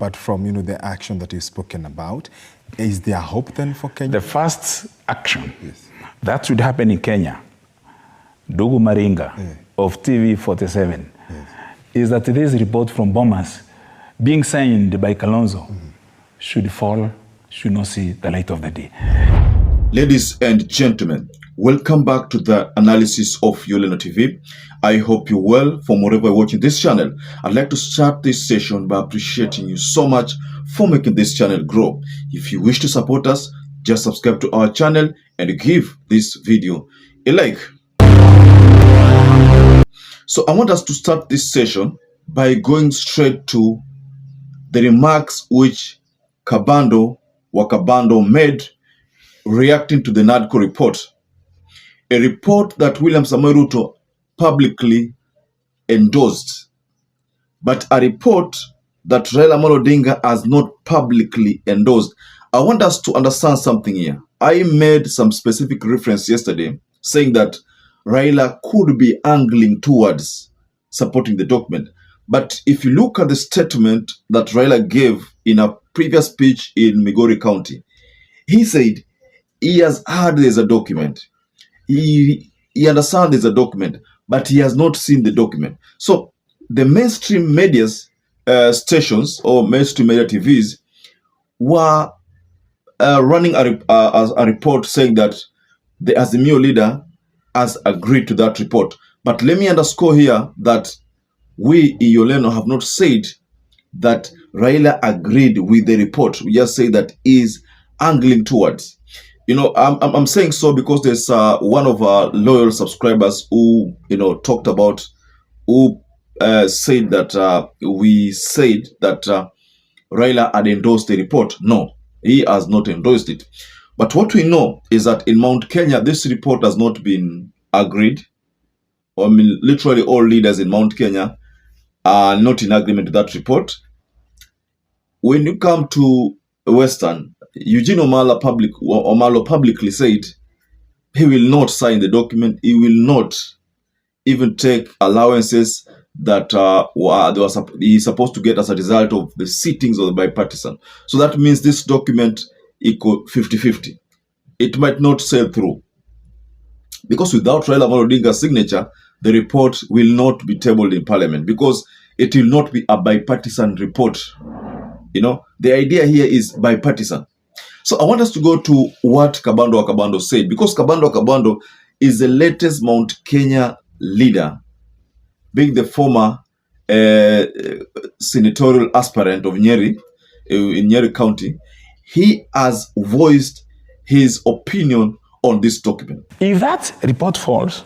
But from, the action that you've spoken about, is there hope then for Kenya? The first action that should happen in Kenya, Dugu Maringa of TV 47, is that this report from Bomas being signed by Kalonzo should fall, should not see the light of the day. Ladies and gentlemen, welcome back to the analysis of YOLENO TV. I hope you're well from wherever you're watching this channel. I'd like to start this session by appreciating you so much for making this channel grow. If you wish to support us, just subscribe to our channel and give this video a like. So I want us to start this session by going straight to the remarks which KABANDO made reacting to the NADCO report. A report that William Samoei Ruto publicly endorsed, but a report that Raila Amolo Odinga has not publicly endorsed. I want us to understand something here. I made some specific reference yesterday saying that Raila could be angling towards supporting the document. But if you look at the statement that Raila gave in a previous speech in Migori County, he said he has heard there's a document. He understands there's a document, but he has not seen the document. So the mainstream media stations or mainstream media TVs were running a report saying that the Azimio leader has agreed to that report. But let me underscore here that we in YOLENO have not said that Raila agreed with the report. We just say that he is angling towards. I'm saying so because there's one of our loyal subscribers who, talked about, who said that we said that Raila had endorsed the report. No, he has not endorsed it. But what we know is that in Mount Kenya, this report has not been agreed. Literally all leaders in Mount Kenya are not in agreement with that report. When you come to Western, Eugene Omalo publicly said he will not sign the document. He will not even take allowances that he's supposed to get as a result of the sittings of the bipartisan. So that means this document equal 50-50. It might not sail through. Because without Raila Amolo Odinga's signature, the report will not be tabled in Parliament because it will not be a bipartisan report. The idea here is bipartisan. So I want us to go to what KABANDO said, because KABANDO is the latest Mount Kenya leader, being the former senatorial aspirant of Nyeri, in Nyeri County. He has voiced his opinion on this document. If that report falls,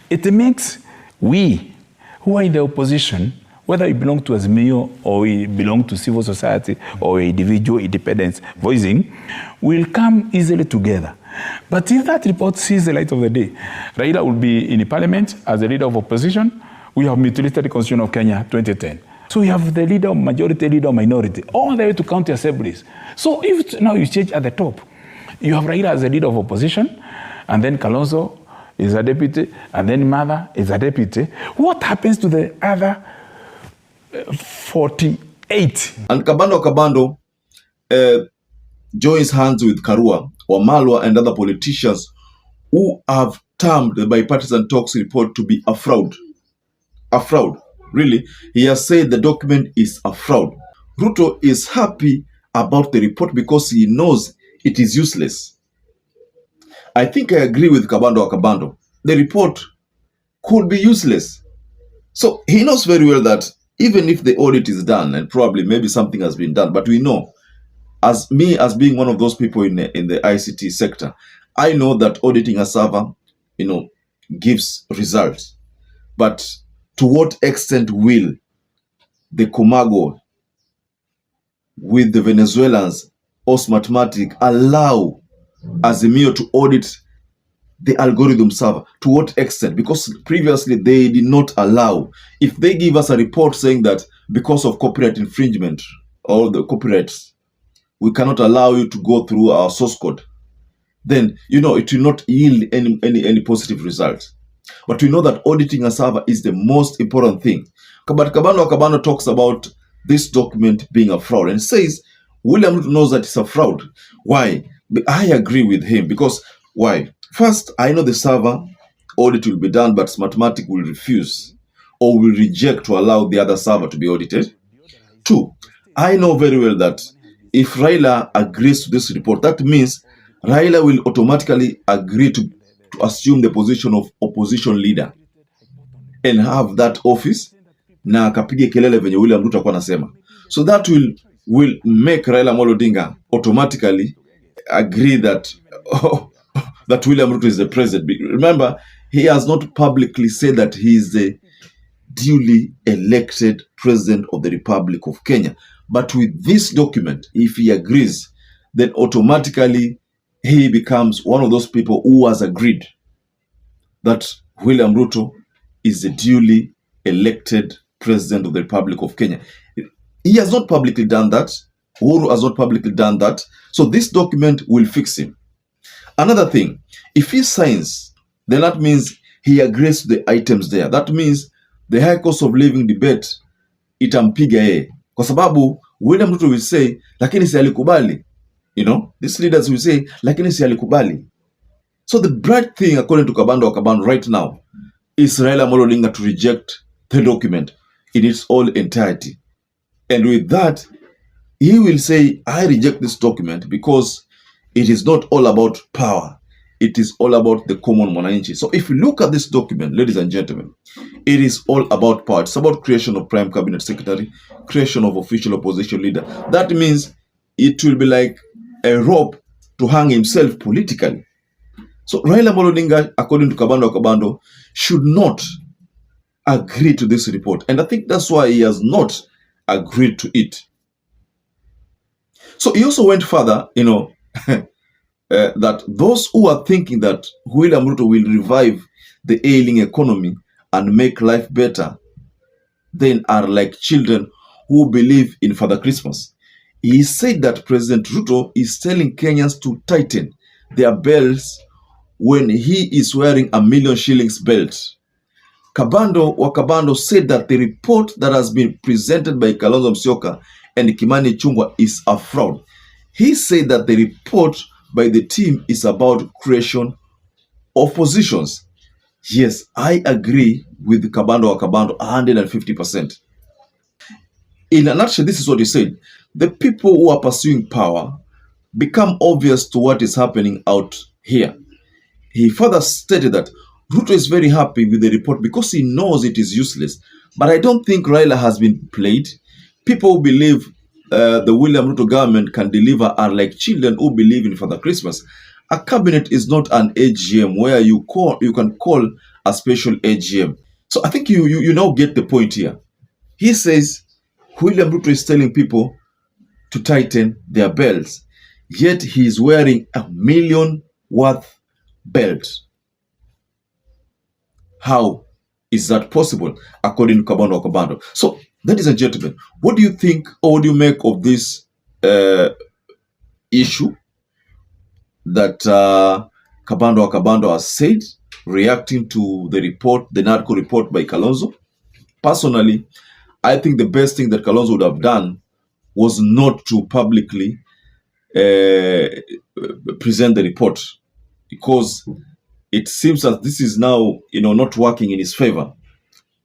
it makes we who are in the opposition, whether we belong to Azimio or we belong to civil society or individual independence voicing, will come easily together. But if that report sees the light of the day, Raila will be in the parliament as the leader of opposition. We have mutilated the Constitution of Kenya 2010. So we have the leader of majority, leader of minority, all the way to county assemblies. So if now you change at the top, you have Raila as the leader of opposition, and then Kalonzo is a deputy, and then Mother is a deputy. What happens to the other 48? And KABANDO joins hands with Karua, Wamalwa, and other politicians who have termed the bipartisan talks report to be a fraud. A fraud. Really, he has said the document is a fraud. Ruto is happy about the report because he knows it is useless. I think I agree with KABANDO. The report could be useless. So he knows very well that even if the audit is done, and probably maybe something has been done, but we know, as being one of those people in the ICT sector, I know that auditing a server, gives results. But to what extent will the CAMARGO with the Venezuelans or SMARTMATEC allow Azimio to audit the algorithm server? To what extent? Because previously they did not allow. If they give us a report saying that because of copyright infringement or the copyrights, we cannot allow you to go through our source code, then it will not yield any positive results. But we know that auditing a server is the most important thing. But KABANDO talks about this document being a fraud, and says William Ruto knows that it's a fraud. Why? I agree with him because why? First, I know the server audit will be done, but SMARTMATEC will refuse or will reject to allow the other server to be audited. Two, I know very well that if Raila agrees to this report, that means Raila will automatically agree to assume the position of opposition leader and have that office na akapige kelele venye William Ruto alikuwa anasema. So that will make Raila Amolo Odinga automatically agree that that William Ruto is the president. Remember, he has not publicly said that he is the duly elected president of the Republic of Kenya. But with this document, if he agrees, then automatically he becomes one of those people who has agreed that William Ruto is the duly elected president of the Republic of Kenya. He has not publicly done that. Uhuru has not publicly done that. So this document will fix him. Another thing, if he signs, then that means he agrees to the items there. That means the high cost of living debate itampiga yeye. Kwa sababu William Ruto will say, lakini si alikubali. You know, these leaders will say, lakini si alikubali. So the bright thing, according to Kabando right now, is Raila Amolo Odinga to reject the document in its all entirety. And with that, he will say, I reject this document because it is not all about power. It is all about the common mwananchi. So if you look at this document, ladies and gentlemen, it is all about power. It's about creation of prime cabinet secretary, creation of official opposition leader. That means it will be like a rope to hang himself politically. So Raila Amolo Odinga, according to Kabando, should not agree to this report. And I think that's why he has not agreed to it. So he also went further, you know, that those who are thinking that William Ruto will revive the ailing economy and make life better, then are like children who believe in Father Christmas. He said that President Ruto is telling Kenyans to tighten their belts when he is wearing a million shillings belt. Kabando said that the report that has been presented by Kalonzo Musyoka and Kimani Ichung'wah is a fraud. He said that the report by the team is about creation of positions. Yes, I agree with Kabando 150%. In a nutshell, this is what he said. The people who are pursuing power become obvious to what is happening out here. He further stated that Ruto is very happy with the report because he knows it is useless. But I don't think Raila has been played. People who believe the William Ruto government can deliver are like children who believe in Father Christmas. A cabinet is not an AGM where you can call a special AGM. So I think you now get the point here. He says William Ruto is telling people to tighten their belts, yet he is wearing a million worth belt. How is that possible, according to Kabando? So, ladies and gentlemen, what do you think or what do you make of this issue that Kabando has said, reacting to the report, the NADCO report by Kalonzo? Personally, I think the best thing that Kalonzo would have done was not to publicly present the report, because it seems that this is now, not working in his favor.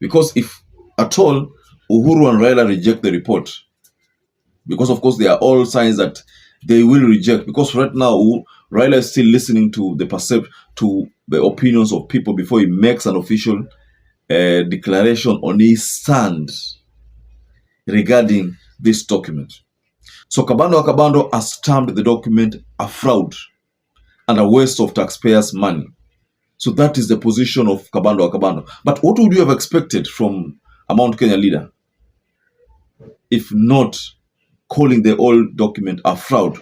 Because if at all Uhuru and Raila reject the report, because of course there are all signs that they will reject, because right now Raila is still listening to the opinions of people before he makes an official declaration on his stand regarding this document. So Kabando has termed the document a fraud and a waste of taxpayers' money. So that is the position of Kabando. But what would you have expected from a Mount Kenya leader if not calling the old document a fraud?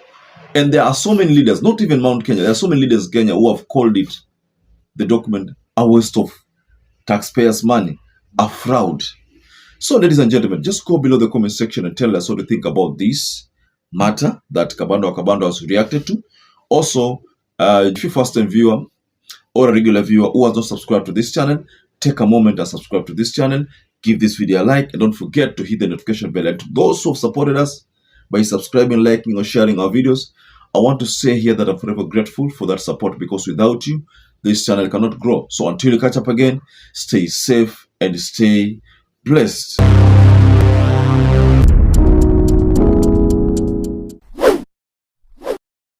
And there are so many leaders, not even Mount Kenya, there are so many leaders in Kenya who have called it, the document, a waste of taxpayers' money, a fraud. So, ladies and gentlemen, just go below the comment section and tell us what you think about this matter that Kabando has reacted to. Also, if you're a first-time viewer or a regular viewer who has not subscribed to this channel, take a moment and subscribe to this channel. give this video a like, and don't forget to hit the notification bell. And to those who have supported us by subscribing, liking, or sharing our videos, I want to say here that I'm forever grateful for that support, because without you, this channel cannot grow. So until you catch up again, stay safe and stay blessed.